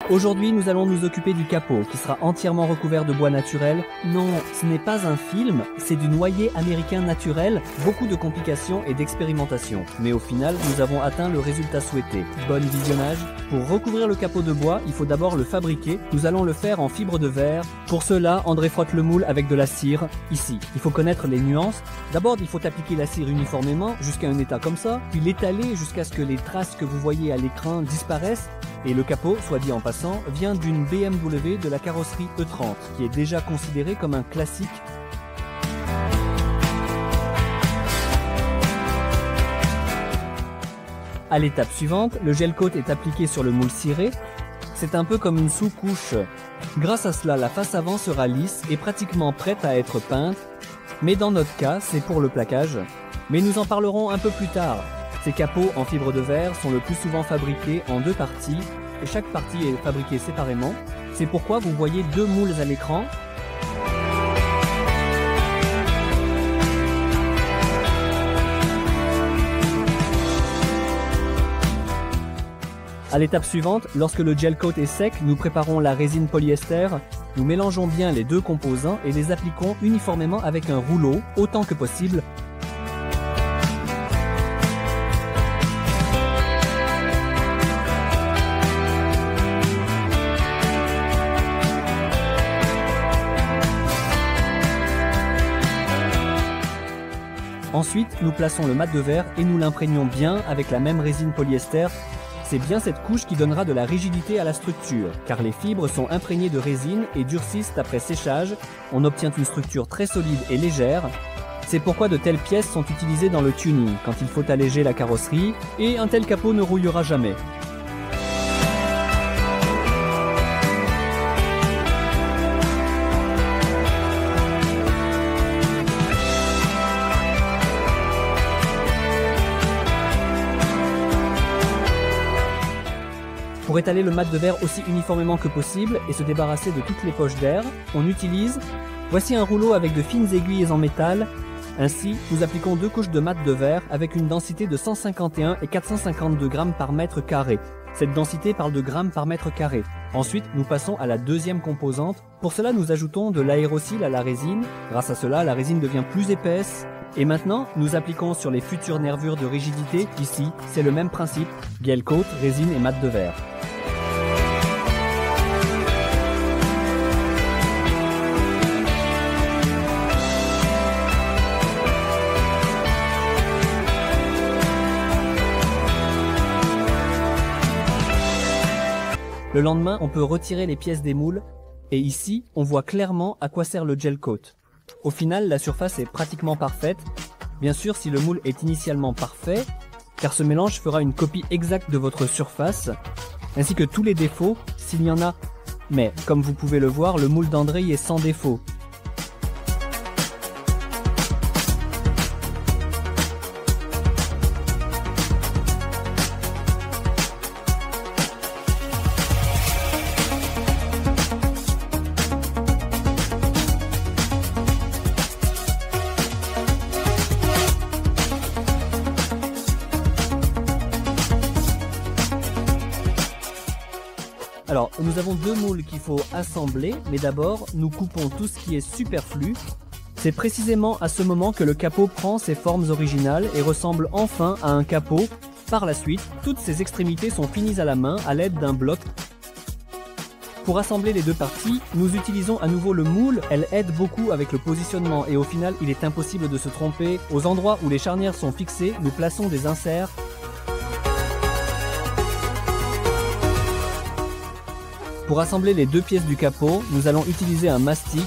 Aujourd'hui, nous allons nous occuper du capot, qui sera entièrement recouvert de bois naturel. Non, ce n'est pas un film, c'est du noyer américain naturel, beaucoup de complications et d'expérimentation. Mais au final, nous avons atteint le résultat souhaité. Bon visionnage. Pour recouvrir le capot de bois, il faut d'abord le fabriquer. Nous allons le faire en fibre de verre. Pour cela, André frotte le moule avec de la cire, ici. Il faut connaître les nuances. D'abord, il faut appliquer la cire uniformément, jusqu'à un état comme ça, puis l'étaler jusqu'à ce que les traces que vous voyez à l'écran disparaissent. Et le capot, soit dit en passant, vient d'une BMW de la carrosserie E30, qui est déjà considérée comme un classique. À l'étape suivante, le gel coat est appliqué sur le moule ciré. C'est un peu comme une sous-couche. Grâce à cela, la face avant sera lisse et pratiquement prête à être peinte. Mais dans notre cas, c'est pour le plaquage. Mais nous en parlerons un peu plus tard. Ces capots en fibre de verre sont le plus souvent fabriqués en deux parties et chaque partie est fabriquée séparément. C'est pourquoi vous voyez deux moules à l'écran. À l'étape suivante, lorsque le gel coat est sec, nous préparons la résine polyester. Nous mélangeons bien les deux composants et les appliquons uniformément avec un rouleau, autant que possible. Ensuite, nous plaçons le mat de verre et nous l'imprégnons bien avec la même résine polyester. C'est bien cette couche qui donnera de la rigidité à la structure, car les fibres sont imprégnées de résine et durcissent après séchage. On obtient une structure très solide et légère. C'est pourquoi de telles pièces sont utilisées dans le tuning, quand il faut alléger la carrosserie, et un tel capot ne rouillera jamais. Pour étaler le mat de verre aussi uniformément que possible et se débarrasser de toutes les poches d'air, on utilise, voici un rouleau avec de fines aiguilles en métal. Ainsi, nous appliquons deux couches de mat de verre avec une densité de 151 et 452 grammes par mètre carré. Cette densité parle de grammes par mètre carré. Ensuite, nous passons à la deuxième composante. Pour cela, nous ajoutons de l'aérosile à la résine. Grâce à cela, la résine devient plus épaisse. Et maintenant, nous appliquons sur les futures nervures de rigidité. Ici, c'est le même principe, gel coat, résine et mat de verre. Le lendemain, on peut retirer les pièces des moules et ici, on voit clairement à quoi sert le gel coat. Au final, la surface est pratiquement parfaite. Bien sûr, si le moule est initialement parfait, car ce mélange fera une copie exacte de votre surface, ainsi que tous les défauts, s'il y en a. Mais, comme vous pouvez le voir, le moule d'André est sans défaut. Alors, nous avons deux moules qu'il faut assembler, mais d'abord, nous coupons tout ce qui est superflu. C'est précisément à ce moment que le capot prend ses formes originales et ressemble enfin à un capot. Par la suite, toutes ses extrémités sont finies à la main à l'aide d'un bloc. Pour assembler les deux parties, nous utilisons à nouveau le moule. Elle aide beaucoup avec le positionnement et au final, il est impossible de se tromper. Aux endroits où les charnières sont fixées, nous plaçons des inserts. Pour assembler les deux pièces du capot, nous allons utiliser un mastic.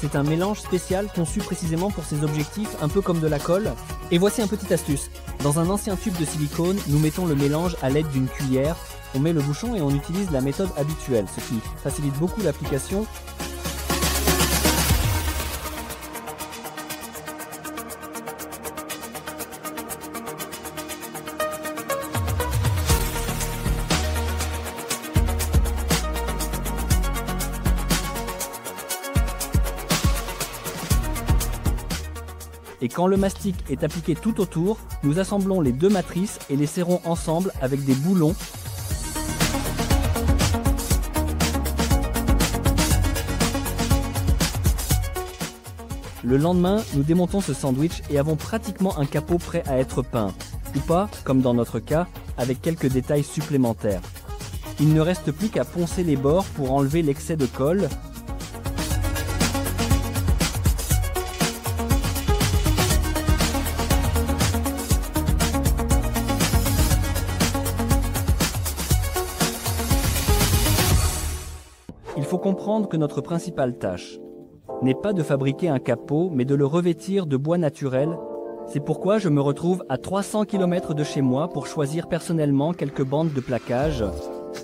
C'est un mélange spécial conçu précisément pour ces objectifs, un peu comme de la colle. Et voici un petit astuce. Dans un ancien tube de silicone, nous mettons le mélange à l'aide d'une cuillère. On met le bouchon et on utilise la méthode habituelle, ce qui facilite beaucoup l'application. Et quand le mastic est appliqué tout autour, nous assemblons les deux matrices et les serrons ensemble avec des boulons. Le lendemain, nous démontons ce sandwich et avons pratiquement un capot prêt à être peint. Ou pas, comme dans notre cas, avec quelques détails supplémentaires. Il ne reste plus qu'à poncer les bords pour enlever l'excès de colle. Il faut comprendre que notre principale tâche n'est pas de fabriquer un capot, mais de le revêtir de bois naturel. C'est pourquoi je me retrouve à 300 km de chez moi pour choisir personnellement quelques bandes de plaquage.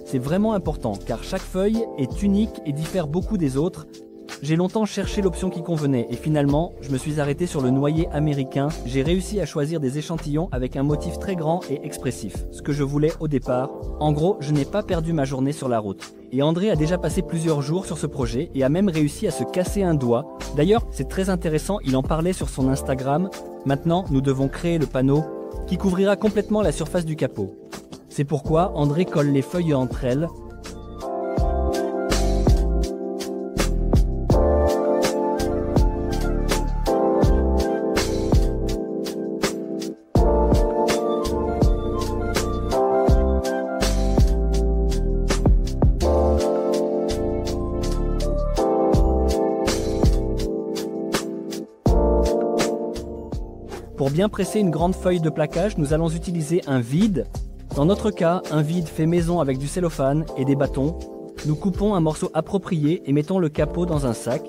C'est vraiment important car chaque feuille est unique et diffère beaucoup des autres. J'ai longtemps cherché l'option qui convenait et finalement, je me suis arrêté sur le noyer américain. J'ai réussi à choisir des échantillons avec un motif très grand et expressif, ce que je voulais au départ. En gros, je n'ai pas perdu ma journée sur la route. Et André a déjà passé plusieurs jours sur ce projet et a même réussi à se casser un doigt. D'ailleurs, c'est très intéressant, il en parlait sur son Instagram. Maintenant, nous devons créer le panneau qui couvrira complètement la surface du capot. C'est pourquoi André colle les feuilles entre elles. Pour bien presser une grande feuille de plaquage, nous allons utiliser un vide. Dans notre cas, un vide fait maison avec du cellophane et des bâtons. Nous coupons un morceau approprié et mettons le capot dans un sac.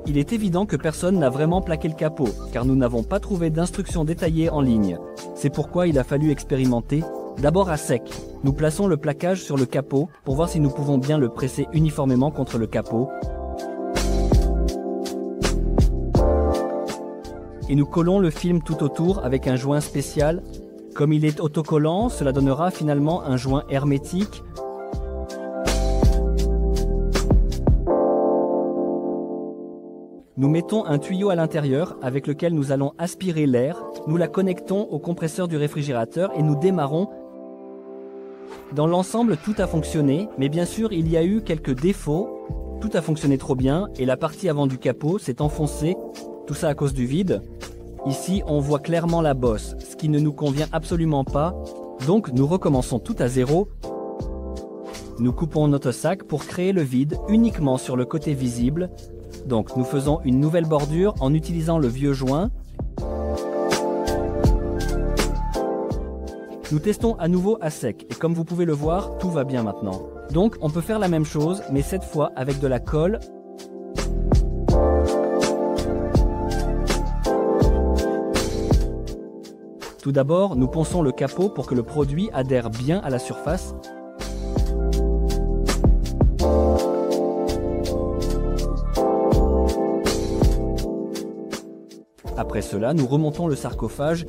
Il est évident que personne n'a vraiment plaqué le capot, car nous n'avons pas trouvé d'instructions détaillées en ligne. C'est pourquoi il a fallu expérimenter. D'abord à sec, nous plaçons le plaquage sur le capot pour voir si nous pouvons bien le presser uniformément contre le capot. Et nous collons le film tout autour avec un joint spécial. Comme il est autocollant, cela donnera finalement un joint hermétique. Nous mettons un tuyau à l'intérieur avec lequel nous allons aspirer l'air. Nous la connectons au compresseur du réfrigérateur et nous démarrons. Dans l'ensemble, tout a fonctionné, mais bien sûr, il y a eu quelques défauts. Tout a fonctionné trop bien et la partie avant du capot s'est enfoncée. Tout ça à cause du vide. Ici, on voit clairement la bosse, ce qui ne nous convient absolument pas. Donc, nous recommençons tout à zéro. Nous coupons notre sac pour créer le vide uniquement sur le côté visible. Donc, nous faisons une nouvelle bordure en utilisant le vieux joint. Nous testons à nouveau à sec et comme vous pouvez le voir, tout va bien maintenant. Donc, on peut faire la même chose, mais cette fois avec de la colle. Tout d'abord, nous ponçons le capot pour que le produit adhère bien à la surface. Après cela, nous remontons le sarcophage.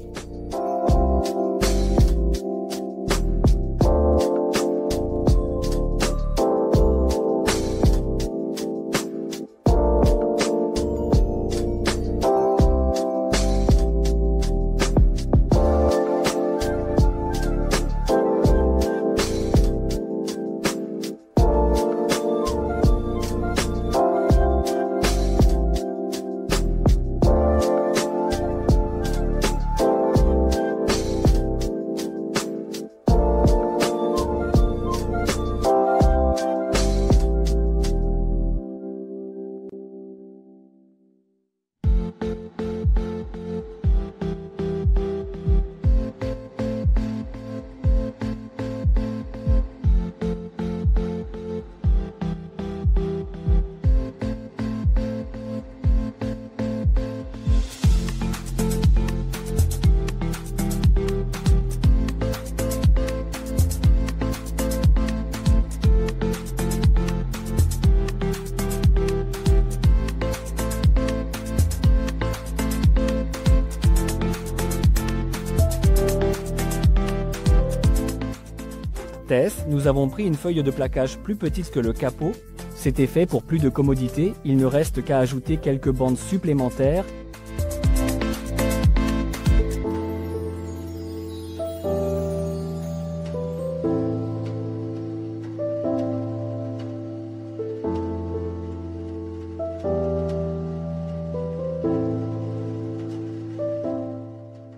Tess, nous avons pris une feuille de plaquage plus petite que le capot. C'était fait pour plus de commodité, il ne reste qu'à ajouter quelques bandes supplémentaires.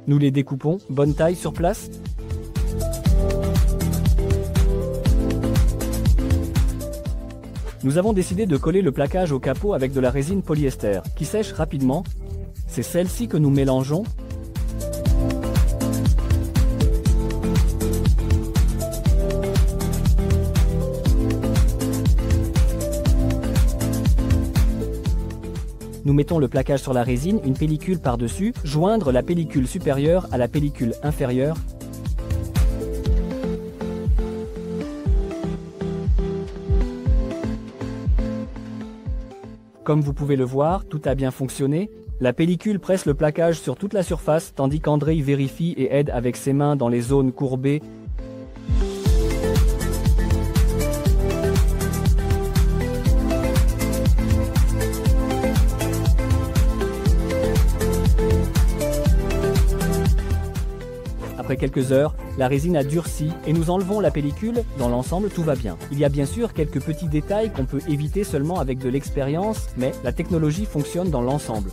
Nous les découpons, bonne taille sur place. Nous avons décidé de coller le plaquage au capot avec de la résine polyester, qui sèche rapidement. C'est celle-ci que nous mélangeons. Nous mettons le plaquage sur la résine, une pellicule par-dessus, joindre la pellicule supérieure à la pellicule inférieure. Comme vous pouvez le voir, tout a bien fonctionné. La pellicule presse le plaquage sur toute la surface, tandis qu'Andrei vérifie et aide avec ses mains dans les zones courbées. Après quelques heures, la résine a durci et nous enlevons la pellicule. Dans l'ensemble, tout va bien. Il y a bien sûr quelques petits détails qu'on peut éviter seulement avec de l'expérience, mais la technologie fonctionne dans l'ensemble.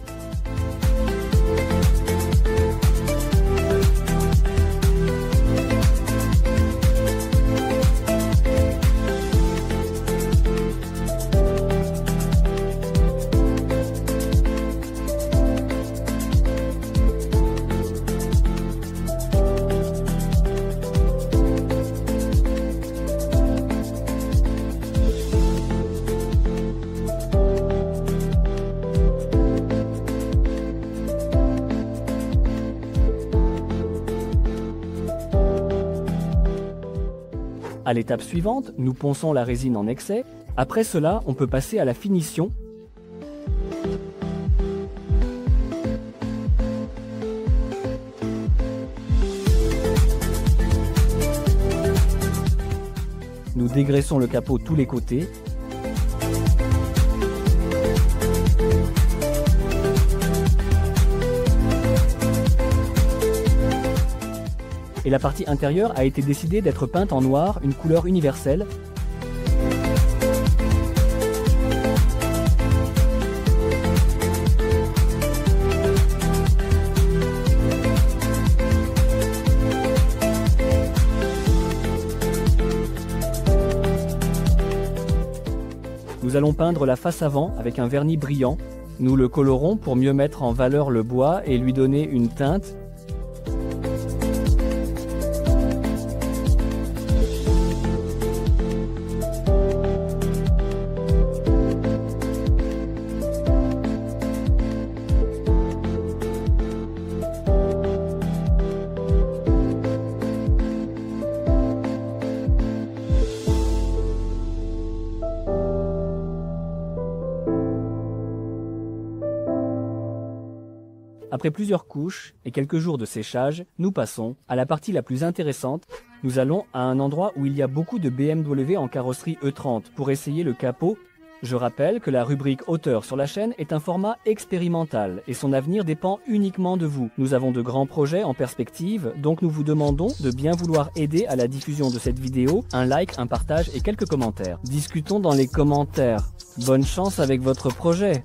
À l'étape suivante, nous ponçons la résine en excès. Après cela, on peut passer à la finition. Nous dégraissons le capot tous les côtés. Et la partie intérieure a été décidée d'être peinte en noir, une couleur universelle. Nous allons peindre la face avant avec un vernis brillant. Nous le colorons pour mieux mettre en valeur le bois et lui donner une teinte. Après plusieurs couches et quelques jours de séchage, nous passons à la partie la plus intéressante. Nous allons à un endroit où il y a beaucoup de BMW en carrosserie E30 pour essayer le capot. Je rappelle que la rubrique hauteur sur la chaîne est un format expérimental et son avenir dépend uniquement de vous. Nous avons de grands projets en perspective, donc nous vous demandons de bien vouloir aider à la diffusion de cette vidéo, un like, un partage et quelques commentaires. Discutons dans les commentaires. Bonne chance avec votre projet!